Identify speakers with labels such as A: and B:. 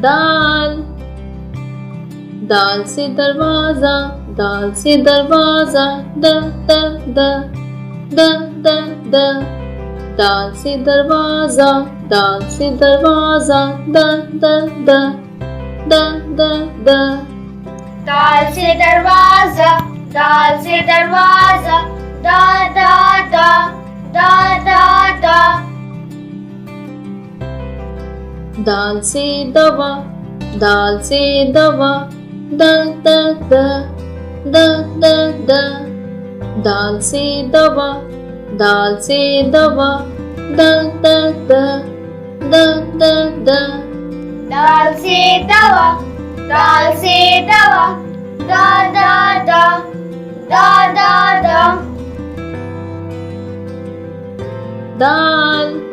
A: दाल। दाल से दरवाजा, दाल से दरवाजा, द द द द द द। दाल से दरवाजा, दाल से दरवाजा, द द द द द द।
B: दाल से दरवाजा, दाल से दरवाजा, दा दा दा दा दा दा।
A: दाल से दवा, दाल से दवा, द द द द द द। दाल से दवा, दाल से दवा, द द द द द द।
B: दाल से दवा, दाल से दवा, दा दा दा दा दा दा।
A: दाल।